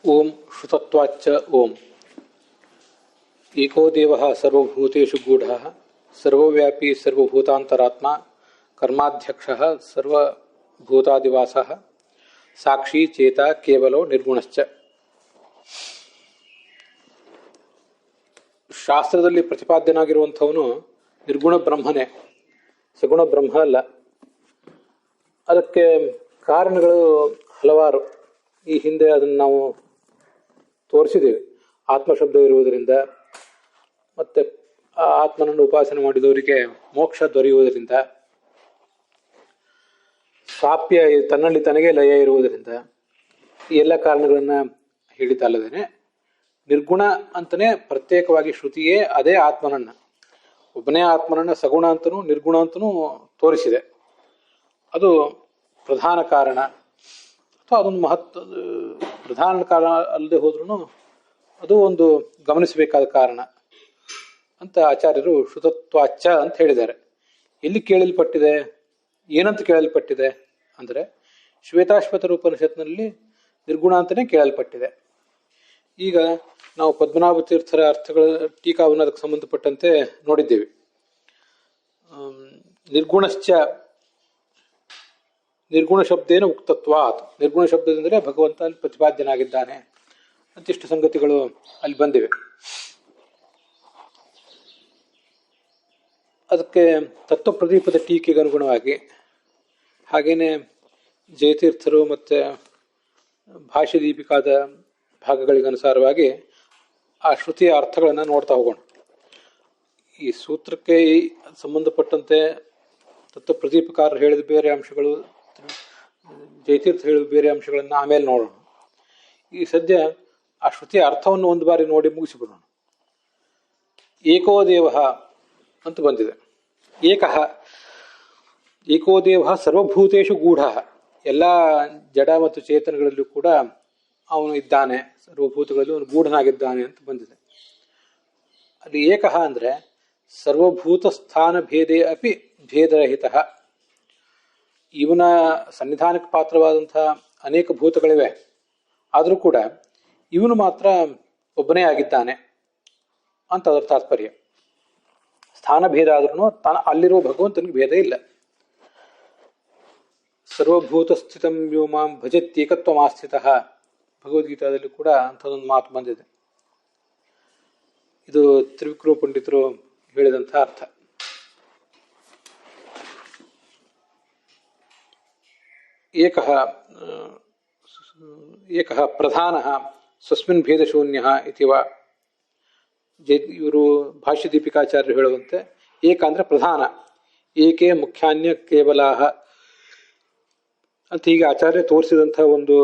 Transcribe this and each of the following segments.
ಓಂ ಶ್ರುತತ್ವಾಚ್ಚ ಓಂ ಏಕೋ ದೇವಃ ಸರ್ವಭೂತೇಷು ಗೂಢಃ ಸರ್ವವ್ಯಾಪಿ ಸರ್ವಭೂತಾಂತರಾತ್ಮ ಕರ್ಮಾಧ್ಯಕ್ಷಃ ಸರ್ವಭೂತಾದಿವಾಸಃ ಸಾಕ್ಷಿ ಚೇತ ಕೇವಲೋ ನಿರ್ಗುಣಶ್ಚ. ಶಾಸ್ತ್ರದಲ್ಲಿ ಪ್ರತಿಪಾದ್ಯನಾಗಿರುವಂಥವನು ನಿರ್ಗುಣ ಬ್ರಹ್ಮನೇ, ಸಗುಣ ಬ್ರಹ್ಮ ಅಲ್ಲ. ಅದಕ್ಕೆ ಕಾರಣಗಳು ಹಲವಾರು. ಈ ಹಿಂದೆ ಅದನ್ನು ನಾವು ತೋರಿಸಿದ್ದೇವೆ. ಆತ್ಮಶಬ್ದ ಇರುವುದರಿಂದ, ಮತ್ತು ಆ ಆತ್ಮನನ್ನು ಉಪಾಸನೆ ಮಾಡಿದವರಿಗೆ ಮೋಕ್ಷ ದೊರೆಯುವುದರಿಂದ, ಸಾಪ್ಯ ತನ್ನಲ್ಲಿ ತನಗೆ ಲಯ ಇರುವುದರಿಂದ, ಈ ಎಲ್ಲ ಕಾರಣಗಳನ್ನು ಹೇಳಿದ್ದಲ್ಲದೇನೆ ನಿರ್ಗುಣ ಅಂತಲೇ ಪ್ರತ್ಯೇಕವಾಗಿ ಶ್ರುತಿಯೇ ಅದೇ ಆತ್ಮನನ್ನು, ಒಬ್ಬನೇ ಆತ್ಮನನ್ನು ಸಗುಣ ಅಂತನೂ ನಿರ್ಗುಣ ಅಂತನೂ ತೋರಿಸಿದೆ. ಅದು ಪ್ರಧಾನ ಕಾರಣ, ಅಥವಾ ಅದೊಂದು ಪ್ರಧಾನ ಕಾರಣ ಅಲ್ಲದೆ ಹೋದ್ರೂ ಅದು ಒಂದು ಗಮನಿಸಬೇಕಾದ ಕಾರಣ ಅಂತ ಆಚಾರ್ಯರು ಶ್ರುತತ್ವಾಚ್ಚ ಅಂತ ಹೇಳಿದ್ದಾರೆ. ಎಲ್ಲಿ ಕೇಳಲ್ಪಟ್ಟಿದೆ, ಏನಂತ ಕೇಳಲ್ಪಟ್ಟಿದೆ ಅಂದರೆ ಶ್ವೇತಾಶ್ವತರ ಉಪನಿಷತ್ನಲ್ಲಿ ನಿರ್ಗುಣ ಅಂತಲೇ ಕೇಳಲ್ಪಟ್ಟಿದೆ. ಈಗ ನಾವು ಪದ್ಮನಾಭ ತೀರ್ಥರ ಅರ್ಥಗಳ ಟೀಕಾವನ್ನು ಅದಕ್ಕೆ ಸಂಬಂಧಪಟ್ಟಂತೆ ನೋಡಿದ್ದೇವೆ. ನಿರ್ಗುಣಶ್ಚ ನಿರ್ಗುಣ ಶಬ್ದೇನ ಉಕ್ತತ್ವಾತ್, ನಿರ್ಗುಣ ಶಬ್ದದಿಂದರೆ ಭಗವಂತ ಅಲ್ಲಿ ಪ್ರತಿಪಾದ್ಯನಾಗಿದ್ದಾನೆ ಅಂತಿಷ್ಟು ಸಂಗತಿಗಳು ಅಲ್ಲಿ ಬಂದಿವೆ. ಅದಕ್ಕೆ ತತ್ವಪ್ರದೀಪದ ಟೀಕೆಗೆ ಅನುಗುಣವಾಗಿ, ಹಾಗೇನೆ ಜಯತೀರ್ಥರು ಮತ್ತು ಭಾಷ್ಯ ದೀಪಿಕಾದ ಭಾಗಗಳಿಗನುಸಾರವಾಗಿ ಆ ಶ್ರುತಿಯ ಅರ್ಥಗಳನ್ನು ನೋಡ್ತಾ ಹೋಗೋಣ. ಈ ಸೂತ್ರಕ್ಕೆ ಸಂಬಂಧಪಟ್ಟಂತೆ ತತ್ವಪ್ರದೀಪಕಾರರು ಹೇಳಿದ ಬೇರೆ ಅಂಶಗಳು, ಜಯತೀರ್ಥ ಹೇಳಿದ ಬೇರೆ ಅಂಶಗಳನ್ನು ಆಮೇಲೆ ನೋಡೋಣ. ಈ ಸದ್ಯ ಆ ಶ್ರುತಿಯ ಅರ್ಥವನ್ನು ಒಂದು ಬಾರಿ ನೋಡಿ ಮುಗಿಸಿಬಿಡೋಣ. ಏಕೋ ದೇವ ಅಂತ ಬಂದಿದೆ. ಏಕೋ ದೇವ ಸರ್ವಭೂತೇಷು ಗೂಢ, ಎಲ್ಲ ಜಡ ಮತ್ತು ಚೇತನಗಳಲ್ಲೂ ಕೂಡ ಅವನು ಇದ್ದಾನೆ, ಸರ್ವಭೂತಗಳಲ್ಲೂ ಅವನು ಗೂಢನಾಗಿದ್ದಾನೆ ಅಂತ ಬಂದಿದೆ. ಅಲ್ಲಿ ಏಕಃ ಅಂದರೆ ಸರ್ವಭೂತ ಸ್ಥಾನ ಭೇದೇ ಅಪಿ ಭೇದರಹಿತ. ಇವನ ಸನ್ನಿಧಾನಕ್ಕೆ ಪಾತ್ರವಾದಂತಹ ಅನೇಕ ಭೂತಗಳಿವೆ, ಆದರೂ ಕೂಡ ಇವನು ಮಾತ್ರ ಒಬ್ಬನೇ ಆಗಿದ್ದಾನೆ ಅಂತ ಅದರ ತಾತ್ಪರ್ಯ. ಸ್ಥಾನ ಭೇದ ಆದ್ರೂ ಅಲ್ಲಿರುವ ಭಗವಂತನಿಗೆ ಭೇದ ಇಲ್ಲ. ಸರ್ವಭೂತ ಸ್ಥಿತಂ ವ್ಯೋಮಾಂ ಭಜತ್ಯೇಕತ್ವಮಾಸ್ಥಿತಃ, ಭಗವದ್ಗೀತಾದಲ್ಲಿ ಕೂಡ ಅಂಥದ್ದೊಂದು ಮಾತು ಬಂದಿದೆ. ಇದು ತ್ರಿವಿಕ್ರಮ ಪಂಡಿತರು ಹೇಳಿದಂಥ ಅರ್ಥ. ಏಕಃ ಪ್ರಧಾನಃ ಸ್ವಸ್ಮಿನ್ ಭೇದಶೂನ್ಯಃ ಇತಿವ. ಇವರು ಭಾಷ್ಯ ದೀಪಿಕಾಚಾರ್ಯರು ಹೇಳುವಂತೆ ಏಕ ಅಂದರೆ ಪ್ರಧಾನ, ಏಕೆ ಮುಖ್ಯಾನ್ಯ ಕೇವಲಾಹ ಅಂತ ಹೀಗೆ ಆಚಾರ್ಯ ತೋರಿಸಿದಂಥ ಒಂದು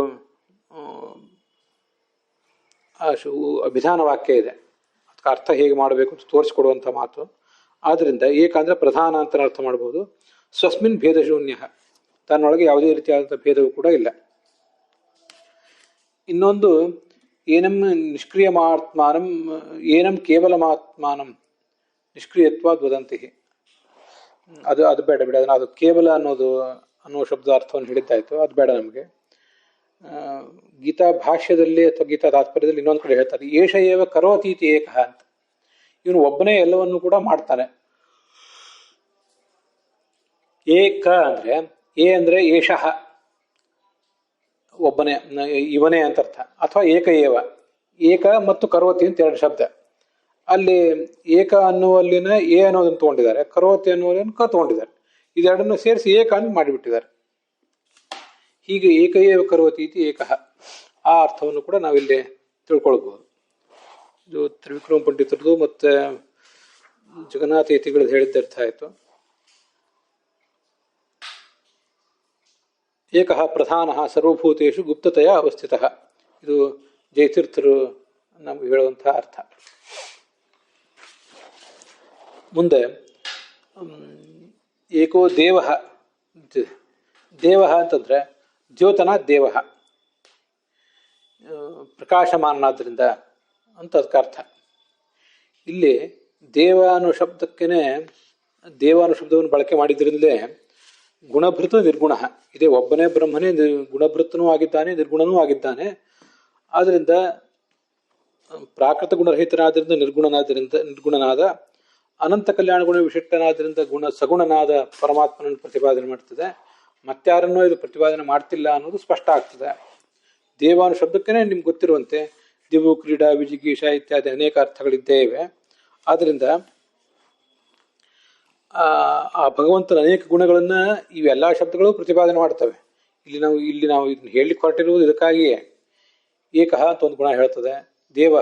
ಅಭಿಧಾನ ವಾಕ್ಯ ಇದೆ. ಅದಕ್ಕೆ ಅರ್ಥ ಹೇಗೆ ಮಾಡಬೇಕು ಅಂತ ತೋರಿಸಿಕೊಡುವಂಥ ಮಾತು. ಆದ್ದರಿಂದ ಏಕ ಅಂದರೆ ಪ್ರಧಾನ ಅಂತ ಅರ್ಥ ಮಾಡ್ಬೋದು. ಸ್ವಸ್ಮಿನ್ ಭೇದಶೂನ್ಯ, ತನ್ನೊಳಗೆ ಯಾವುದೇ ರೀತಿಯಾದಂಥ ಭೇದವೂ ಕೂಡ ಇಲ್ಲ. ಇನ್ನೊಂದು ಏನಂ ನಿಷ್ಕ್ರಿಯಮಾತ್ಮಾನಂ ಏನಂ ಕೇವಲಮಾತ್ಮಾನಂ ನಿಷ್ಕ್ರಿಯತ್ವಾದ್ ವದಂತಿ. ಅದು ಬೇಡ ಅದನ್ನು, ಅದು ಕೇವಲ ಅನ್ನೋ ಶಬ್ದ ಅರ್ಥವನ್ನು ಹೇಳಿದ್ದಾಯಿತು, ಅದು ಬೇಡ ನಮಗೆ. ಗೀತಾ ಭಾಷ್ಯದಲ್ಲಿ ಅಥವಾ ಗೀತಾ ತಾತ್ಪರ್ಯದಲ್ಲಿ ಇನ್ನೊಂದು ಕಡೆ ಹೇಳ್ತಾರೆ, ಏಷ ಏವ ಕರೋತೀತಿ ಏಕಃ ಅಂತ. ಇವನು ಒಬ್ಬನೇ ಎಲ್ಲವನ್ನು ಕೂಡ ಮಾಡ್ತಾನೆ. ಏಕ ಅಂದರೆ ಅಂದರೆ ಏಷಃ, ಒಬ್ಬನೇ, ಇವನೇ ಅಂತ ಅರ್ಥ. ಅಥವಾ ಏಕ ಏವ, ಏಕ ಮತ್ತು ಕರೋತಿ ಅಂತ ಎರಡು ಶಬ್ದ. ಅಲ್ಲಿ ಏಕ ಅನ್ನುವಲ್ಲಿನ ಎ ಅನ್ನೋದನ್ನು ತಗೊಂಡಿದ್ದಾರೆ, ಕರೋತಿ ಅನ್ನುವಲ್ಲಿನ ಕ ತಗೊಂಡಿದ್ದಾರೆ. ಇದೆರಡನ್ನು ಸೇರಿಸಿ ಏಕ ಅಂತ ಮಾಡಿಬಿಟ್ಟಿದ್ದಾರೆ. ಹೀಗೆ ಏಕ ಏವ ಕರೋತಿ ಇತಿ ಏಕಃ, ಆ ಅರ್ಥವನ್ನು ಕೂಡ ನಾವಿಲ್ಲಿ ತಿಳ್ಕೊಳ್ಬಹುದು. ಇದು ತ್ರಿವಿಕ್ರಮ ಪಂಡಿತರದು ಮತ್ತು ಜಗನ್ನಾಥ ಯತಿಗಳದ್ದು ಹೇಳಿದ್ದ ಅರ್ಥ ಆಯಿತು. ಏಕಃ ಪ್ರಧಾನಃ ಸರ್ವಭೂತೇಷು ಗುಪ್ತತೆಯ ಅವಸ್ಥಿತಃ, ಇದು ಜಯತೀರ್ಥರು ನಮಗೆ ಹೇಳುವಂತಹ ಅರ್ಥ. ಮುಂದೆ ಏಕೋ ದೇವ, ದೇವ ಅಂತಂದ್ರೆ ದ್ಯೋತನ ದೇವ, ಪ್ರಕಾಶಮಾನನಾದ್ರಿಂದ ಅಂತ ಅದಕ್ಕೆ ಅರ್ಥ. ಇಲ್ಲಿ ದೇವ ಅನ್ನೋ ಶಬ್ದಕ್ಕೇನೆ, ದೇವ ಅನ್ನೋ ಶಬ್ದವನ್ನು ಬಳಕೆ ಮಾಡಿದ್ರಿಂದಲೇ ಗುಣಭೃತ ನಿರ್ಗುಣ, ಇದೇ ಒಬ್ಬನೇ ಬ್ರಹ್ಮನೇ ಗುಣಭೃತನೂ ಆಗಿದ್ದಾನೆ, ನಿರ್ಗುಣನೂ ಆಗಿದ್ದಾನೆ. ಆದ್ದರಿಂದ ಪ್ರಾಕೃತ ಗುಣರಹಿತನಾದ್ರಿಂದ ನಿರ್ಗುಣನಾದ ಅನಂತ ಕಲ್ಯಾಣ ಗುಣ ವಿಶಿಷ್ಟನಾದ್ರಿಂದ ಸಗುಣನಾದ ಪರಮಾತ್ಮನನ್ನು ಪ್ರತಿಪಾದನೆ ಮಾಡ್ತದೆ. ಮತ್ತಾರನ್ನೂ ಇದು ಪ್ರತಿಪಾದನೆ ಮಾಡ್ತಿಲ್ಲ ಅನ್ನೋದು ಸ್ಪಷ್ಟ ಆಗ್ತದೆ. ದೇವ ಅನ್ನೋ ಶಬ್ದಕ್ಕೇ ನಿಮ್ಗೆ ಗೊತ್ತಿರುವಂತೆ ದಿವು, ಕ್ರೀಡಾ, ವಿಜಿಗೀಷ ಇತ್ಯಾದಿ ಅನೇಕ ಅರ್ಥಗಳಿದ್ದೇ ಇವೆ. ಆದ್ದರಿಂದ ಆ ಭಗವಂತನ ಅನೇಕ ಗುಣಗಳನ್ನ ಇವೆಲ್ಲ ಶಬ್ದಗಳು ಪ್ರತಿಪಾದನೆ ಮಾಡ್ತವೆ. ಇಲ್ಲಿ ನಾವು ಇದನ್ನ ಹೇಳಲಿಕ್ಕೆ ಹೊರಟಿರುವುದು ಇದಕ್ಕಾಗಿಯೇ. ಏಕಃ ಅಂತ ಒಂದು ಗುಣ ಹೇಳ್ತದೆ, ದೇವ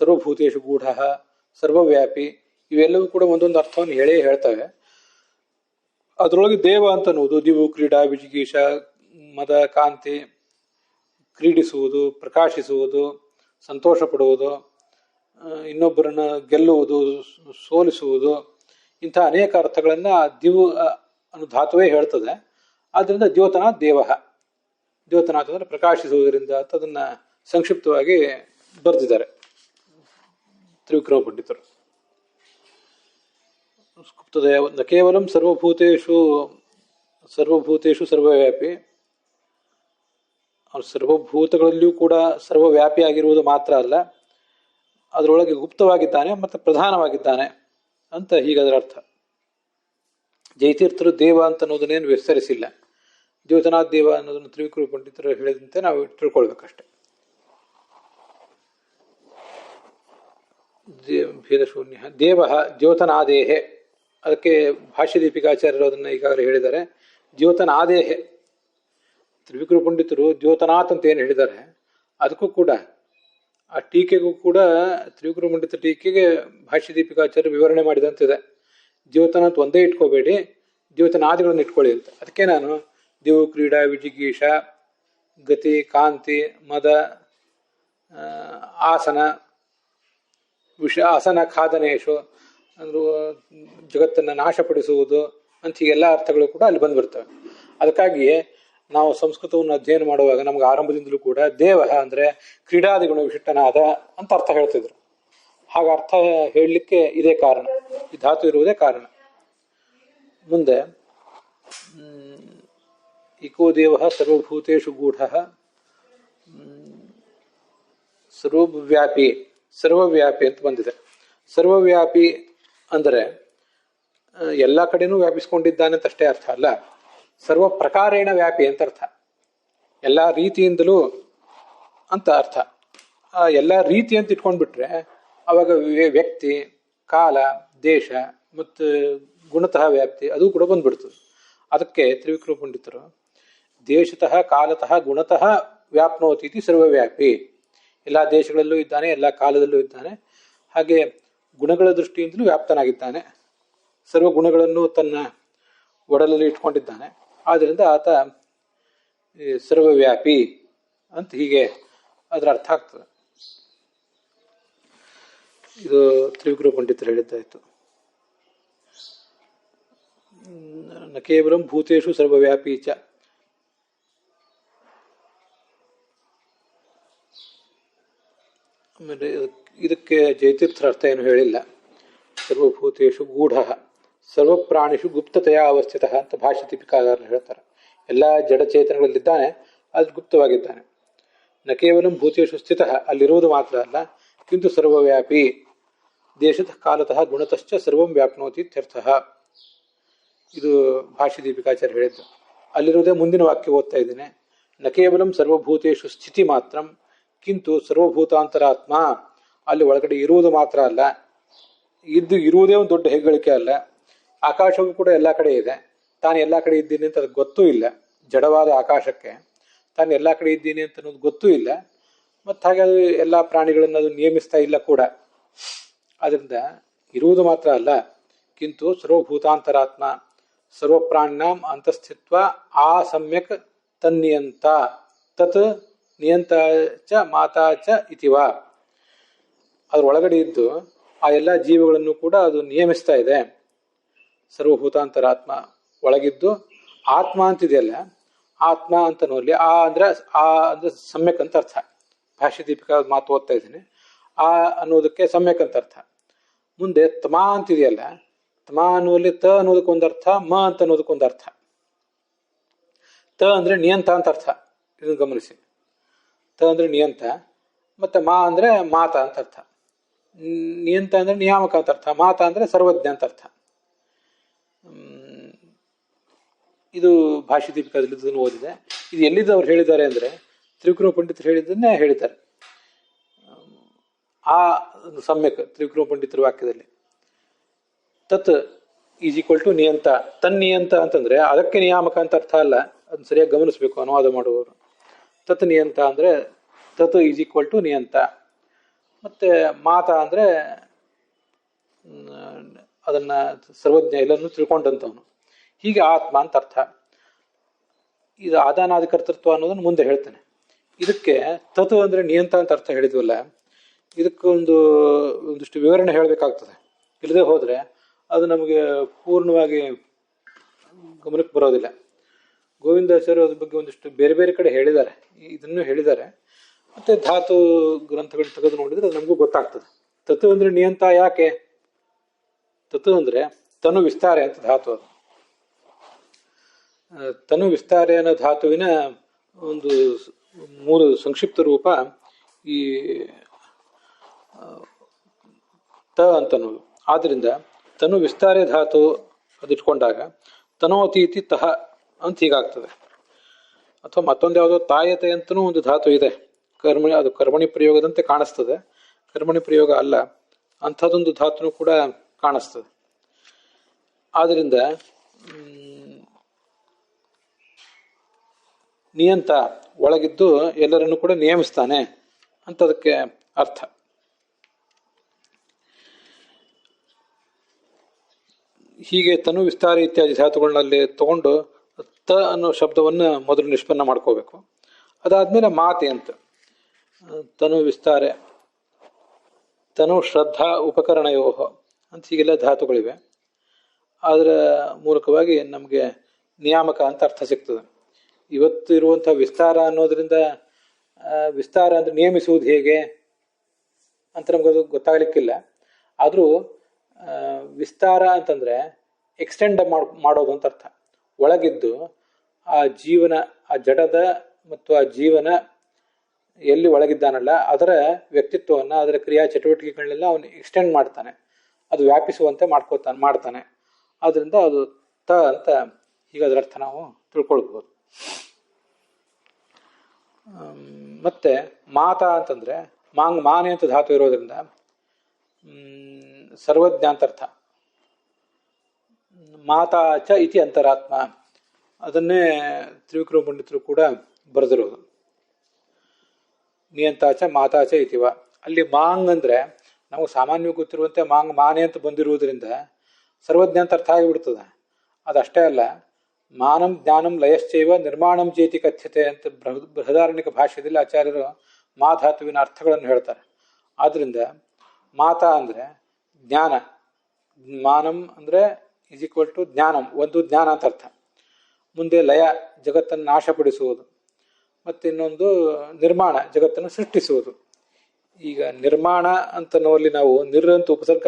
ಸರ್ವಭೂತೇಶು ಗೂಢ, ಸರ್ವವ್ಯಾಪಿ, ಇವೆಲ್ಲವೂ ಕೂಡ ಒಂದೊಂದು ಅರ್ಥವನ್ನು ಹೇಳ್ತವೆ. ಅದರೊಳಗೆ ದೇವ ಅಂತ ಅನ್ನೋದು ದಿವು, ಕ್ರೀಡಾ, ವಿಜಿಗೀಷ, ಮದ, ಕಾಂತಿ, ಕ್ರೀಡಿಸುವುದು, ಪ್ರಕಾಶಿಸುವುದು, ಸಂತೋಷ ಪಡುವುದು, ಇನ್ನೊಬ್ಬರನ್ನ ಗೆಲ್ಲುವುದು, ಸೋಲಿಸುವುದು, ಇಂಥ ಅನೇಕ ಅರ್ಥಗಳನ್ನ ದಿವು ಅನ್ನೋ ಧಾತುವೇ ಹೇಳ್ತದೆ. ಆದ್ದರಿಂದ ದ್ಯೋತನಾಥ್ ದೇವ, ದ್ಯೋತನಾಥ್ ಅಂದರೆ ಪ್ರಕಾಶಿಸುವುದರಿಂದ ಅಂತ ಅದನ್ನ ಸಂಕ್ಷಿಪ್ತವಾಗಿ ಬರೆದಿದ್ದಾರೆ ತ್ರಿವಿಕ್ರಮ ಪಂಡಿತರು. ನ ಕೇವಲ ಸರ್ವಭೂತೇಷು ಸರ್ವವ್ಯಾಪಿ, ಸರ್ವಭೂತಗಳಲ್ಲಿಯೂ ಕೂಡ ಸರ್ವವ್ಯಾಪಿ ಆಗಿರುವುದು ಮಾತ್ರ ಅಲ್ಲ, ಅದರೊಳಗೆ ಗುಪ್ತವಾಗಿದ್ದಾನೆ ಮತ್ತು ಪ್ರಧಾನವಾಗಿದ್ದಾನೆ ಅಂತ ಹೀಗದರ ಅರ್ಥ. ಜಯತೀರ್ಥರು ದೇವ ಅಂತ ಅನ್ನೋದನ್ನೇನು ವಿಸ್ತರಿಸಿಲ್ಲ. ದ್ಯೋತನಾಥ್ ದೇವ ಅನ್ನೋದನ್ನು ತ್ರಿವಿಕ್ರಮ ಪಂಡಿತರು ಹೇಳಿದಂತೆ ನಾವು ತಿಳ್ಕೊಳ್ಬೇಕಷ್ಟೆ. ಭೇದಶೂನ್ಯ ದೇವ ದ್ಯೋತನಾದೇಹೆ, ಅದಕ್ಕೆ ಭಾಷ್ಯ ದೀಪಿಕಾಚಾರ್ಯರು ಅದನ್ನು ಈಗಾಗಲೇ ಹೇಳಿದ್ದಾರೆ. ದ್ಯೋತನಾದೇಹೆ, ತ್ರಿವಿಕ್ರಮ ಪಂಡಿತರು ದ್ಯೋತನಾಥ್ ಅಂತ ಏನು ಹೇಳಿದ್ದಾರೆ ಅದಕ್ಕೂ ಕೂಡ ಆ ಟೀಕೆಗೂ ಕೂಡ ತ್ರಿವಿಕ್ರಮ ಪಂಡಿತ ಟೀಕೆಗೆ ಭಾಷ್ಯ ದೀಪಿಕಾಚಾರ್ಯ ವಿವರಣೆ ಮಾಡಿದಂತಿದೆ. ದ್ಯೋತನಾಥ್ ಒಂದೇ ಇಟ್ಕೋಬೇಡಿ, ದ್ಯೋತನಾದಿಗಳನ್ನು ಇಟ್ಕೊಳ್ಳಿ ಅಂತ. ಅದಕ್ಕೆ ನಾನು ದಿವು, ಕ್ರೀಡಾ, ವಿಜಿಗೀಷ, ಗತಿ, ಕಾಂತಿ, ಮದ, ಆಸನ, ಆಸನ ಖಾದನೇಶು ಅಂದ್ರು ಜಗತ್ತನ್ನು ನಾಶಪಡಿಸುವುದು ಅಂತ ಹೀಗೆಲ್ಲ ಅರ್ಥಗಳು ಕೂಡ ಅಲ್ಲಿ ಬಂದ್ಬಿಡ್ತವೆ. ಅದಕ್ಕಾಗಿಯೇ ನಾವು ಸಂಸ್ಕೃತವನ್ನು ಅಧ್ಯಯನ ಮಾಡುವಾಗ ನಮ್ಗೆ ಆರಂಭದಿಂದಲೂ ಕೂಡ ದೇವ ಅಂದರೆ ಕ್ರೀಡಾದಿಗುಣ ವಿಶಿಷ್ಟನಾದ ಅಂತ ಅರ್ಥ ಹೇಳ್ತಿದ್ರು. ಹಾಗ ಅರ್ಥ ಹೇಳಲಿಕ್ಕೆ ಇದೇ ಕಾರಣ, ಈ ಧಾತು ಇರುವುದೇ ಕಾರಣ. ಮುಂದೆ ಇಕೋ ದೇವ ಸರ್ವಭೂತೇಷು ಗೂಢ ಸರ್ವವ್ಯಾಪಿ ಅಂತ ಬಂದಿದೆ. ಸರ್ವವ್ಯಾಪಿ ಅಂದರೆ ಎಲ್ಲ ಕಡೆನೂ ವ್ಯಾಪಿಸ್ಕೊಂಡಿದ್ದಾನೆ ಅಂತ ಅಷ್ಟೇ ಅರ್ಥ ಅಲ್ಲ, ಸರ್ವ ಪ್ರಕಾರೇಣ ವ್ಯಾಪಿ ಅಂತ ಅರ್ಥ, ಎಲ್ಲ ರೀತಿಯಿಂದಲೂ ಅಂತ ಅರ್ಥ. ಎಲ್ಲ ರೀತಿ ಅಂತ ಇಟ್ಕೊಂಡ್ಬಿಟ್ರೆ ಅವಾಗ ವ್ಯಕ್ತಿ, ಕಾಲ, ದೇಶ ಮತ್ತು ಗುಣತಃ ವ್ಯಾಪ್ತಿ ಅದು ಕೂಡ ಬಂದ್ಬಿಡ್ತದೆ. ಅದಕ್ಕೆ ತ್ರಿವಿಕ್ರಮ ಪಂಡಿತರು ದೇಶತಃ ಕಾಲತಃ ಗುಣತಃ ವ್ಯಾಪ್ನೋತಿ ಸರ್ವವ್ಯಾಪಿ, ಎಲ್ಲ ದೇಶಗಳಲ್ಲೂ ಇದ್ದಾನೆ, ಎಲ್ಲ ಕಾಲದಲ್ಲೂ ಇದ್ದಾನೆ, ಹಾಗೆ ಗುಣಗಳ ದೃಷ್ಟಿಯಿಂದಲೂ ವ್ಯಾಪ್ತನಾಗಿದ್ದಾನೆ, ಸರ್ವ ಗುಣಗಳನ್ನು ತನ್ನ ಒಡಲಲ್ಲಿ ಇಟ್ಕೊಂಡಿದ್ದಾನೆ. ಆದ್ದರಿಂದ ಆತ ಸರ್ವವ್ಯಾಪಿ ಅಂತ ಹೀಗೆ ಅದರ ಅರ್ಥ ಆಗ್ತದೆ. ಇದು ತ್ರಿವಿಕ್ರಮ ಪಂಡಿತರು ಹೇಳಿದ್ದಾಯಿತು. ನ ಕೇವಲ ಭೂತೇಷು ಸರ್ವವ್ಯಾಪಿ ಚ, ಆಮೇಲೆ ಇದಕ್ಕೆ ಜಯತೀರ್ಥರ ಅರ್ಥ ಏನು ಹೇಳಿಲ್ಲ. ಸರ್ವಭೂತೇಷು ಗೂಢ ಸರ್ವಪ್ರಾಣಿಷು ಗುಪ್ತತೆಯ ಅವಸ್ಥಿತ ಅಂತ ಭಾಷ್ಯ ದೀಪಿಕಾಗಾರರು ಹೇಳ್ತಾರೆ. ಎಲ್ಲ ಜಡಚೇತನಗಳಲ್ಲಿದ್ದಾನೆ, ಅದು ಗುಪ್ತವಾಗಿದ್ದಾನೆ. ನ ಕೇವಲ ಭೂತೇಷು ಸ್ಥಿತ, ಅಲ್ಲಿರುವುದು ಮಾತ್ರ ಅಲ್ಲ, ಕಿಂತು ಸರ್ವವ್ಯಾಪಿ ದೇಶತಃ ಕಾಲತಃ ಗುಣತಶ್ಚ ಸರ್ವಂ ವ್ಯಾಪ್ನೋತಿ ಇತ್ಯರ್ಥ. ಇದು ಭಾಷ್ಯ ದೀಪಿಕಾಚಾರ್ಯ ಹೇಳಿದ್ದು. ಅಲ್ಲಿರುವುದೇ ಮುಂದಿನ ವಾಕ್ಯ ಓದ್ತಾ ಇದ್ದೇನೆ. ನ ಕೇವಲ ಸರ್ವಭೂತೇಷು ಸ್ಥಿತಿ ಮಾತ್ರ ಕಿಂತು ಸರ್ವಭೂತಾಂತರಾತ್ಮ, ಅಲ್ಲಿ ಒಳಗಡೆ ಇರುವುದು ಮಾತ್ರ ಅಲ್ಲ, ಇರುವುದೇ ಒಂದು ದೊಡ್ಡ ಹೆಗ್ಗಳಿಕೆ ಅಲ್ಲ. ಆಕಾಶವೂ ಕೂಡ ಎಲ್ಲ ಕಡೆ ಇದೆ, ತಾನು ಎಲ್ಲ ಕಡೆ ಇದ್ದೀನಿ ಅಂತ ಅದಕ್ಕೆ ಗೊತ್ತೂ ಇಲ್ಲ. ಜಡವಾದ ಆಕಾಶಕ್ಕೆ ತಾನು ಎಲ್ಲ ಕಡೆ ಇದ್ದೀನಿ ಅಂತ ಅನ್ನೋದು ಗೊತ್ತೂ ಇಲ್ಲ, ಮತ್ತು ಹಾಗೆ ಅದು ಎಲ್ಲ ಪ್ರಾಣಿಗಳನ್ನು ಅದು ನಿಯಮಿಸ್ತಾ ಇಲ್ಲ ಕೂಡ. ಆದ್ದರಿಂದ ಇರುವುದು ಮಾತ್ರ ಅಲ್ಲ, ಕಿಂತು ಸರ್ವಭೂತಾಂತರಾತ್ಮ ಸರ್ವಪ್ರಾಣಿನಾಂ ಅಂತಸ್ಥಿತ್ವ ಆ ಸಮ್ಯಕ್ ತನ್ನಿಯಂತ ತತ್ ನಿಯಂತ ಚ ಮಾತಾ ಚ ಇತಿವ, ಅದ್ರೊಳಗಡೆ ಇದ್ದು ಆ ಎಲ್ಲ ಜೀವಗಳನ್ನು ಕೂಡ ಅದು ನಿಯಮಿಸ್ತಾ ಇದೆ. ಸರ್ವಭೂತಾಂತರಾತ್ಮ ಒಳಗಿದ್ದು ಆತ್ಮ ಅಂತಿದೆಯಲ್ಲ, ಆತ್ಮ ಅಂತ ನೋಡಿ ಆ ಅಂದ್ರೆ ಸಮ್ಯಕ್ ಅಂತ ಅರ್ಥ. ಭಾಷ್ಯ ದೀಪಿಕಾ ಮಾತು ಓದ್ತಾ ಇದ್ದೀನಿ. ಆ ಅನ್ನೋದಕ್ಕೆ ಸಮ್ಯಕ್ ಅಂತ ಅರ್ಥ. ಮುಂದೆ ತಮಾ ಅಂತಿದೆಯಲ್ಲ, ತಮಾ ಅನ್ನುವಲ್ಲಿ ತ ಅನ್ನೋದಕ್ಕೊಂದು ಅರ್ಥ, ಮ ಅಂತ ಅನ್ನೋದಕ್ಕೊಂದು ಅರ್ಥ. ತ ಅಂದ್ರೆ ನಿಯಂತ ಅಂತ ಅರ್ಥ. ಇದನ್ನು ಗಮನಿಸಿ. ತ ಅಂದ್ರೆ ನಿಯಂತ, ಮತ್ತು ಮಾ ಅಂದರೆ ಮಾತ ಅಂತ ಅರ್ಥ. ನಿಯಂತ ಅಂದರೆ ನಿಯಾಮಕ ಅಂತ ಅರ್ಥ. ಮಾತ ಅಂದರೆ ಸರ್ವಜ್ಞ ಅಂತ ಅರ್ಥ. ಇದು ಭಾಷೆ ದೀಪಿಕಾದಲ್ಲಿ ಓದಿದೆ. ಇದು ಎಲ್ಲಿದ್ದು ಅವ್ರು ಹೇಳಿದ್ದಾರೆ ಅಂದರೆ ತ್ರಿವಿಕ್ರಮ ಪಂಡಿತರು ಹೇಳಿದ್ದನ್ನೇ ಹೇಳಿದ್ದಾರೆ. ಆ ಸಮ್ಯಕ್ ತ್ರಿವಿಕ್ರಮ ಪಂಡಿತರ ವಾಕ್ಯದಲ್ಲಿ ತತ್ ಈಸ್ ಈಕ್ವಲ್ ಟು ನಿಯಂತ. ತನ್ನಿಯಂತ ಅಂತಂದ್ರೆ ಅದಕ್ಕೆ ನಿಯಾಮಕ ಅಂತ ಅರ್ಥ ಅಲ್ಲ, ಅದನ್ನ ಸರಿಯಾಗಿ ಗಮನಿಸಬೇಕು ಅನುವಾದ ಮಾಡುವವರು. ತತ್ ನಿಯಂತ ಅಂದರೆ ತತ್ ಈಸ್ ಈಕ್ವಲ್ ಟು ನಿಯಂತ. ಮತ್ತೆ ಮಾತ ಅಂದರೆ ಅದನ್ನ ಸರ್ವಜ್ಞ ಎಲ್ಲನೂ ತಿಳ್ಕೊಂಡಂಥವನು. ಹೀಗೆ ಆತ್ಮ ಅಂತ ಅರ್ಥ. ಇದು ಆದಾನಾದಿಕರ್ತೃತ್ವ ಅನ್ನೋದನ್ನು ಮುಂದೆ ಹೇಳ್ತೇನೆ. ಇದಕ್ಕೆ ತತ್ ಅಂದರೆ ನಿಯಂತ ಅಂತ ಅರ್ಥ ಹೇಳಿದ್ವಲ್ಲ, ಇದಕ್ಕೊಂದು ಒಂದಿಷ್ಟು ವಿವರಣೆ ಹೇಳಬೇಕಾಗ್ತದೆ. ಇಲ್ಲದೆ ಹೋದರೆ ಅದು ನಮಗೆ ಪೂರ್ಣವಾಗಿ ಗಮನಕ್ಕೆ ಬರೋದಿಲ್ಲ. ಗೋವಿಂದಾಚಾರ್ಯ ಅದ್ರ ಬಗ್ಗೆ ಒಂದಿಷ್ಟು ಬೇರೆ ಬೇರೆ ಕಡೆ ಹೇಳಿದ್ದಾರೆ, ಇದನ್ನು ಹೇಳಿದ್ದಾರೆ. ಮತ್ತೆ ಧಾತು ಗ್ರಂಥಗಳು ತೆಗೆದು ನೋಡಿದ್ರೆ ಅದು ನಮಗೂ ಗೊತ್ತಾಗ್ತದೆ. ತತು ಅಂದರೆ ನಿಯಂತ ಯಾಕೆ? ತತು ಅಂದರೆ ತನು ವಿಸ್ತಾರೆ ಅಂತ ಧಾತು. ಅದು ತನು ವಿಸ್ತಾರೆ ಅನ್ನೋ ಧಾತುವಿನ ಒಂದು ಮೂರು ಸಂಕ್ಷಿಪ್ತ ರೂಪ ಈ ತ ಅಂತನ್ನೋದು. ಆದ್ದರಿಂದ ತನು ವಿಸ್ತಾರೆ ಧಾತು ಅದಿಟ್ಕೊಂಡಾಗ ತನೋತೀತಿ ತಹ ಅಂತ ಹೀಗಾಗ್ತದೆ. ಅಥವಾ ಮತ್ತೊಂದು ಯಾವುದೋ ತಾಯತೆ ಅಂತನೂ ಒಂದು ಧಾತು ಇದೆ, ಅದು ಕರ್ಮಣಿ ಪ್ರಯೋಗದಂತೆ ಕಾಣಿಸ್ತದೆ. ಕರ್ಮಣಿ ಪ್ರಯೋಗ ಅಲ್ಲ, ಅಂಥದ್ದೊಂದು ಧಾತುನು ಕೂಡ ಕಾಣಿಸ್ತದೆ. ಆದ್ದರಿಂದ ನಿಯಂತ ಒಳಗಿದ್ದು ಎಲ್ಲರನ್ನು ಕೂಡ ನಿಯಮಿಸ್ತಾನೆ ಅಂತದಕ್ಕೆ ಅರ್ಥ. ಹೀಗೆ ತನು ವಿಸ್ತಾರ ಇತ್ಯಾದಿ ಧಾತುಗಳಲ್ಲಿ ತಗೊಂಡು ತ ಅನ್ನೋ ಶಬ್ದವನ್ನು ಮೊದಲು ನಿಷ್ಪನ್ನ ಮಾಡ್ಕೋಬೇಕು. ಅದಾದ್ಮೇಲೆ ಮಾತೆ ಅಂತ ತನು ವಿಸ್ತಾರೆ, ತನು ಶ್ರದ್ಧಾ ಉಪಕರಣಯೋಹ ಅಂತ ಹೀಗೆಲ್ಲ ಧಾತುಗಳಿವೆ. ಅದರ ಮೂಲಕವಾಗಿ ನಮಗೆ ನಿಯಾಮಕ ಅಂತ ಅರ್ಥ ಸಿಗ್ತದೆ. ಇವತ್ತು ಇರುವಂಥ ವಿಸ್ತಾರ ಅನ್ನೋದ್ರಿಂದ ವಿಸ್ತಾರ ಅಂದರೆ ನಿಯಮಿಸುವುದು ಹೇಗೆ ಅಂತ ನಮಗದು ಗೊತ್ತಾಗಲಿಕ್ಕಿಲ್ಲ. ಆದರೂ ವಿಸ್ತಾರ ಅಂತಂದರೆ ಎಕ್ಸ್ಟೆಂಡ್ ಮಾಡೋದು ಅಂತ ಅರ್ಥ. ಒಳಗಿದ್ದು ಆ ಜೀವನ, ಆ ಜಡದ ಮತ್ತು ಆ ಜೀವನ ಎಲ್ಲಿ ಒಳಗಿದ್ದಾನಲ್ಲ ಅದರ ವ್ಯಕ್ತಿತ್ವವನ್ನು, ಅದರ ಕ್ರಿಯಾ ಚಟುವಟಿಕೆಗಳನ್ನೆಲ್ಲ ಅವನು ಎಕ್ಸ್ಟೆಂಡ್ ಮಾಡ್ತಾನೆ, ಅದು ವ್ಯಾಪಿಸುವಂತೆ ಮಾಡ್ತಾನೆ. ಆದ್ದರಿಂದ ಅದು ತ ಅಂತ ಈಗ ಅದರ ಅರ್ಥ ನಾವು ತಿಳ್ಕೊಳ್ಬೋದು. ಮತ್ತೆ ಮಾತ ಅಂತಂದ್ರೆ ಮಾನೆ ಅಂತ ಧಾತು ಇರೋದ್ರಿಂದ ಸರ್ವಜ್ಞ ಅಂತ ಅರ್ಥ. ಮಾತಾ ಚ ಇತಿ ಅಂತರಾತ್ಮ, ಅದನ್ನೇ ತ್ರಿವಿಕ್ರಮ ಪಂಡಿತರು ಕೂಡ ಬರೆದಿರೋದು. ನಿಯಂತಾಚ ಮಾತಾಚ ಇತಿವ. ಅಲ್ಲಿ ಮಾಂಗ್ ಅಂದ್ರೆ ನಮಗೆ ಸಾಮಾನ್ಯವಾಗಿ ಗೊತ್ತಿರುವಂತೆ ಮಾನೆ ಅಂತ ಬಂದಿರುವುದರಿಂದ ಸರ್ವಜ್ಞ ಅಂತ ಅರ್ಥ ಆಗಿಬಿಡ್ತದೆ. ಅದಷ್ಟೇ ಅಲ್ಲ, ಮಾನಂ ಜ್ಞಾನಂ ಲಯಶ್ಚೈವ ನಿರ್ಮಾಣಂ ಚೇತಿ ಕಥ್ಯತೆ ಅಂತ ಬೃಹದಾರಣ್ಯಕ ಭಾಷೆಯಲ್ಲಿ ಆಚಾರ್ಯರು ಮಾಧಾತುವಿನ ಅರ್ಥಗಳನ್ನು ಹೇಳ್ತಾರೆ. ಆದ್ರಿಂದ ಮಾತಾ ಅಂದರೆ ಜ್ಞಾನ, ಮಾನಂ ಅಂದರೆ ಈಸ್ ಈಕ್ವಲ್ ಟು ಜ್ಞಾನಂ, ಒಂದು ಜ್ಞಾನ ಅಂತ ಅರ್ಥ. ಮುಂದೆ ಲಯ, ಜಗತ್ತನ್ನು ನಾಶಪಡಿಸುವುದು, ಮತ್ತು ಇನ್ನೊಂದು ನಿರ್ಮಾಣ, ಜಗತ್ತನ್ನು ಸೃಷ್ಟಿಸುವುದು. ಈಗ ನಿರ್ಮಾಣ ಅಂತ ನೋಡಲಿ, ನಾವು ನಿರಂತ ಉಪಸರ್ಗ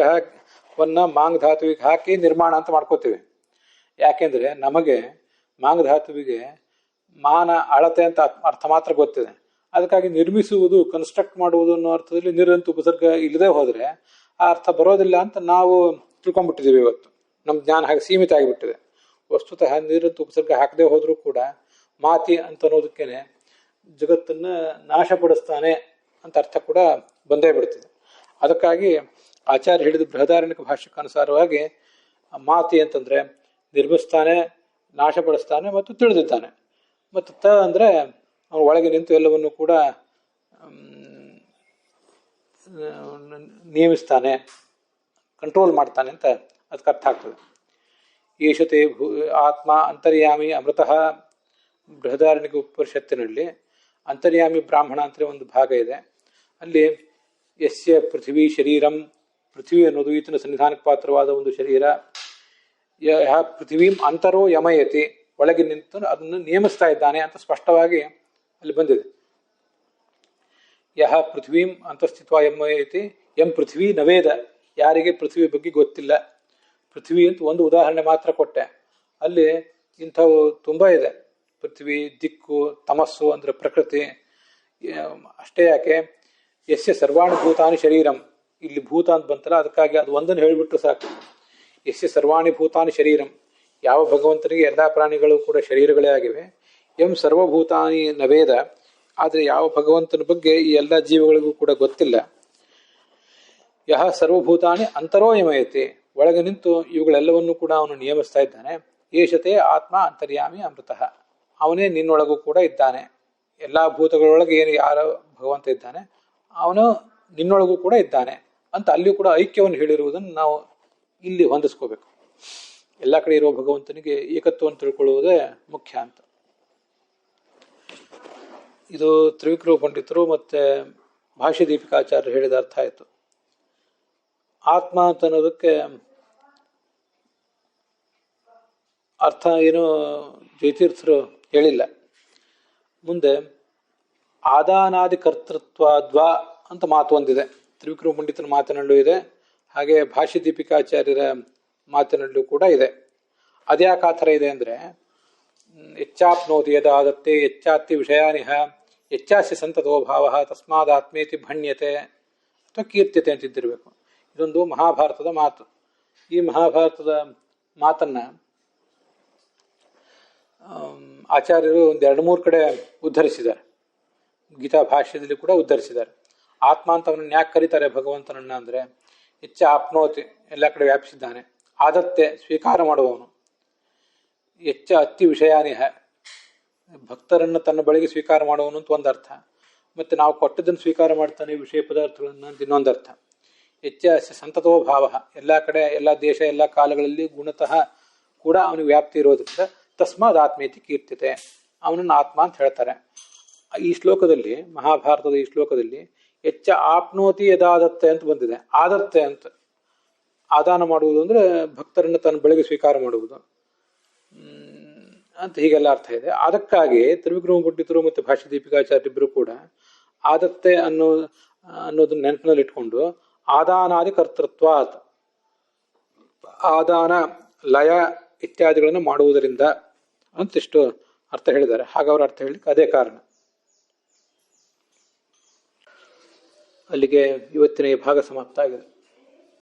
ಮಾಂಗ್ ಧಾತುವಿಗೆ ಹಾಕಿ ನಿರ್ಮಾಣ ಅಂತ ಮಾಡ್ಕೋತೀವಿ. ಯಾಕೆಂದ್ರೆ ನಮಗೆ ಮಾಂಗ್ ಧಾತುವಿಗೆ ಮಾನ, ಅಳತೆ ಅಂತ ಅರ್ಥ ಮಾತ್ರ ಗೊತ್ತಿದೆ. ಅದಕ್ಕಾಗಿ ನಿರ್ಮಿಸುವುದು, ಕನ್ಸ್ಟ್ರಕ್ಟ್ ಮಾಡುವುದು ಅನ್ನೋ ಅರ್ಥದಲ್ಲಿ ನಿರಂತ ಉಪಸರ್ಗ ಇಲ್ಲದೆ ಹೋದರೆ ಆ ಅರ್ಥ ಬರೋದಿಲ್ಲ ಅಂತ ನಾವು ತಿಳ್ಕೊಂಡ್ಬಿಟ್ಟಿದ್ದೀವಿ. ಇವತ್ತು ನಮ್ಮ ಜ್ಞಾನ ಹಾಗೆ ಸೀಮಿತ ಆಗಿಬಿಟ್ಟಿದೆ. ವಸ್ತುತಃ ನಿರಂತ ಉಪಸರ್ಗ ಹಾಕದೆ ಹೋದರೂ ಕೂಡ ಮಾತಿ ಅಂತ ಅನ್ನೋದಕ್ಕೇನೆ ಜಗತ್ತನ್ನು ನಾಶಪಡಿಸ್ತಾನೆ ಅಂತ ಅರ್ಥ ಕೂಡ ಬಂದೇ ಬಿಡ್ತಿದೆ. ಅದಕ್ಕಾಗಿ ಆಚಾರ್ಯ ಹೇಳಿದ ಬೃಹದಾರಣ್ಯಕ ಭಾಷ್ಯಕ್ಕನುಸಾರವಾಗಿ ಮಾತಿ ಅಂತಂದ್ರೆ ನಿರ್ಮಿಸ್ತಾನೆ, ನಾಶಪಡಿಸ್ತಾನೆ ಮತ್ತು ತಿಳಿದಿದ್ದಾನೆ. ಮತ್ತು ತ ಅಂದರೆ ಅವನು ಒಳಗೆ ನಿಂತು ಎಲ್ಲವನ್ನು ಕೂಡ ನಿಯಮಿಸ್ತಾನೆ, ಕಂಟ್ರೋಲ್ ಮಾಡ್ತಾನೆ ಅಂತ ಅದಕ್ಕೆ ಅರ್ಥ ಆಗ್ತದೆ. ಈಶತೆ ಆತ್ಮ ಅಂತರ್ಯಾಮಿ ಅಮೃತಃ. ಬೃಹದಾರಣ್ಯಕ ಉಪನಿಷತ್ತಿನಲ್ಲಿ ಅಂತರ್ಯಾಮಿ ಬ್ರಾಹ್ಮಣ ಅಂತ ಒಂದು ಭಾಗ ಇದೆ. ಅಲ್ಲಿ ಯಸ್ಯ ಪೃಥ್ವಿ ಶರೀರಂ, ಪೃಥ್ವಿ ಅನ್ನೋದು ಈತನ ಸನ್ನಿಧಾನಕ್ಕೆ ಪಾತ್ರವಾದ ಒಂದು ಶರೀರ. ಪೃಥ್ವೀಂ ಅಂತರೋ ಯಮಯತಿ, ಒಳಗೆ ನಿಂತು ಅದನ್ನು ನಿಯಮಿಸ್ತಾ ಇದ್ದಾನೆ ಅಂತ ಸ್ಪಷ್ಟವಾಗಿ ಅಲ್ಲಿ ಬಂದಿದೆ. ಯಹ ಪೃಥ್ವೀಂ ಅಂತಸ್ಥಿತ್ವ ಯಮಯತಿ ಎಂ ಪೃಥ್ವಿ ನವೇದ, ಯಾರಿಗೆ ಪೃಥ್ವಿ ಬಗ್ಗೆ ಗೊತ್ತಿಲ್ಲ. ಪೃಥ್ವಿ ಅಂತ ಒಂದು ಉದಾಹರಣೆ ಮಾತ್ರ ಕೊಟ್ಟೆ, ಅಲ್ಲಿ ಇಂಥವು ತುಂಬ ಇದೆ. ಪೃಥ್ವಿ, ದಿಕ್ಕು, ತಮಸ್ಸು ಅಂದರೆ ಪ್ರಕೃತಿ. ಅಷ್ಟೇ ಯಾಕೆ, ಯಸ್ಯ ಸರ್ವಾಣಿ ಭೂತಾನಿ ಶರೀರಂ, ಇಲ್ಲಿ ಭೂತ ಅಂತ ಬಂತಲ್ಲ ಅದಕ್ಕಾಗಿ ಅದು ಒಂದನ್ನು ಹೇಳಿಬಿಟ್ರೆ ಸಾಕು. ಯಸ್ಯ ಸರ್ವಾಣಿ ಭೂತಾನಿ ಶರೀರಂ, ಯಾವ ಭಗವಂತನಿಗೆ ಎಲ್ಲ ಪ್ರಾಣಿಗಳು ಕೂಡ ಶರೀರಗಳೇ ಆಗಿವೆ. ಎಂ ಸರ್ವಭೂತಾನಿ ನವೇದ, ಆದರೆ ಯಾವ ಭಗವಂತನ ಬಗ್ಗೆ ಈ ಎಲ್ಲ ಜೀವಗಳಿಗೂ ಕೂಡ ಗೊತ್ತಿಲ್ಲ. ಯಹ ಸರ್ವಭೂತಾನಿ ಅಂತರೋ ಯಮಯತೆ, ಒಳಗೆ ನಿಂತು ಇವುಗಳೆಲ್ಲವನ್ನೂ ಕೂಡ ಅವನು ನಿಯಮಿಸ್ತಾ ಇದ್ದಾನೆ. ಏಷತೆ ಆತ್ಮ ಅಂತರ್ಯಾಮಿ ಅಮೃತಃ, ಅವನೇ ನಿನ್ನೊಳಗೂ ಕೂಡ ಇದ್ದಾನೆ. ಎಲ್ಲ ಭೂತಗಳೊಳಗೆ ಏನು ಯಾರ ಭಗವಂತ ಇದ್ದಾನೆ ಅವನು ನಿನ್ನೊಳಗೂ ಕೂಡ ಇದ್ದಾನೆ ಅಂತ ಅಲ್ಲಿಯೂ ಕೂಡ ಐಕ್ಯವನ್ನು ಹೇಳಿರುವುದನ್ನು ನಾವು ಇಲ್ಲಿ ಹೊಂದಿಸ್ಕೋಬೇಕು. ಎಲ್ಲ ಕಡೆ ಇರುವ ಭಗವಂತನಿಗೆ ಏಕತ್ವವನ್ನು ತಿಳ್ಕೊಳ್ಳುವುದೇ ಮುಖ್ಯ ಅಂತ. ಇದು ತ್ರಿವಿಕ್ರಮ ಪಂಡಿತರು ಮತ್ತೆ ಭಾಷ್ಯ ದೀಪಿಕಾಚಾರ್ಯರು ಹೇಳಿದ ಅರ್ಥ ಆಯಿತು. ಆತ್ಮ ಅಂತ ಅನ್ನೋದಕ್ಕೆ ಅರ್ಥ ಏನು ಜ್ಯೋತಿರ್ಥರು ಹೇಳಿಲ್ಲ. ಮುಂದೆ ಆದಾನಾದಿ ಕರ್ತೃತ್ವಾದ್ವಾ ಅಂತ ಮಾತು ಒಂದಿದೆ, ತ್ರಿವಿಕ್ರಮ ಪಂಡಿತನ ಮಾತಿನಲ್ಲೂ ಇದೆ, ಹಾಗೆ ಭಾಷ್ಯ ದೀಪಿಕಾಚಾರ್ಯರ ಮಾತಿನಲ್ಲೂ ಕೂಡ ಇದೆ. ಅದ್ಯಾಕೆ ಆ ಥರ ಇದೆ ಅಂದರೆ, ಯಚ್ಚಾಪ್ನೋತಿ ಯದಾದತ್ತೆ ಯಚ್ಚಾತ್ತಿ ವಿಷಯಾನಿಹ ಯಚ್ಚಾಸ್ಯ ಸಂತತೋ ಭಾವ ತಸ್ಮಾದಾತ್ಮೇತಿ ಭಣ್ಯತೆ ಅಥವಾ ಕೀರ್ತ್ಯತೆ ಅಂತಿದ್ದಿರಬೇಕು. ಇದೊಂದು ಮಹಾಭಾರತದ ಮಾತು. ಈ ಮಹಾಭಾರತದ ಮಾತನ್ನು ಆಚಾರ್ಯರು ಒಂದು 2-3 ಕಡೆ ಉದ್ಧರಿಸಿದ್ದಾರೆ. ಗೀತಾ ಭಾಷ್ಯದಲ್ಲಿ ಕೂಡ ಉದ್ಧರಿಸಿದ್ದಾರೆ. ಆತ್ಮ ಅಂತ ಅವನನ್ನು ಯಾಕೆ ಕರೀತಾರೆ ಭಗವಂತನನ್ನ ಅಂದರೆ, ಹೆಚ್ಚ ಆಪ್ನೋತಿ ಎಲ್ಲ ಕಡೆ ವ್ಯಾಪಿಸಿದ್ದಾನೆ, ಆದತ್ತೆ ಸ್ವೀಕಾರ ಮಾಡುವವನು, ಹೆಚ್ಚ ಅತ್ತಿ ವಿಷಯಾನಿಹ ಭಕ್ತರನ್ನು ತನ್ನ ಬಳಿಗೆ ಸ್ವೀಕಾರ ಮಾಡುವವನು ಅಂತ ಒಂದು ಅರ್ಥ. ಮತ್ತು ನಾವು ಕೊಟ್ಟದನ್ನು ಸ್ವೀಕಾರ ಮಾಡ್ತಾನೆ ವಿಷಯ ಪದಾರ್ಥಗಳನ್ನು ಅಂತ ಇನ್ನೊಂದು ಅರ್ಥ. ಹೆಚ್ಚ ಸಂತತೋ ಭಾವ, ಎಲ್ಲ ಕಡೆ ಎಲ್ಲ ದೇಶ ಎಲ್ಲ ಕಾಲಗಳಲ್ಲಿ ಗುಣತಃ ಕೂಡ ಅವನಿಗೆ ವ್ಯಾಪ್ತಿ ಇರೋದ್ರಿಂದ ತಸ್ಮಾದ್ ಆತ್ಮೇತಿ ಕೀರ್ತಿತೆ, ಅವನನ್ನು ಆತ್ಮ ಅಂತ ಹೇಳ್ತಾರೆ. ಈ ಶ್ಲೋಕದಲ್ಲಿ, ಮಹಾಭಾರತದ ಈ ಶ್ಲೋಕದಲ್ಲಿ ಹೆಚ್ಚ ಆಪ್ನೋತಿ ಯದಾದತ್ತೆ ಅಂತ ಬಂದಿದೆ. ಆದತ್ತೆ ಅಂತ ಆದಾನ ಮಾಡುವುದು ಅಂದರೆ ಭಕ್ತರನ್ನು ತನ್ನ ಬಳಿಗೆ ಸ್ವೀಕಾರ ಮಾಡುವುದು ಅಂತ ಹೀಗೆಲ್ಲ ಅರ್ಥ ಇದೆ. ಅದಕ್ಕಾಗಿ ತ್ರಿವಿಕ್ರಮ ಪಂಡಿತರು ಮತ್ತು ಭಾಷ್ಯ ದೀಪಿಕಾಚಾರ್ಯರಿಬ್ಬರು ಕೂಡ ಆದತ್ತೆ ಅನ್ನೋದನ್ನ ನೆನಪಿನಲ್ಲಿ ಇಟ್ಕೊಂಡು ಆದಾನಾದಿ ಕರ್ತೃತ್ವಾತ್, ಆದಾನ ಲಯ ಇತ್ಯಾದಿಗಳನ್ನು ಮಾಡುವುದರಿಂದ ಅಂತಿಷ್ಟು ಅರ್ಥ ಹೇಳಿದ್ದಾರೆ. ಹಾಗೆ ಅವರ ಅರ್ಥ ಹೇಳಲಿಕ್ಕೆ ಅದೇ ಕಾರಣ. ಅಲ್ಲಿಗೆ ಇವತ್ತಿನ ಈ ಭಾಗ ಸಮಾಪ್ತ ಆಗಿದೆ.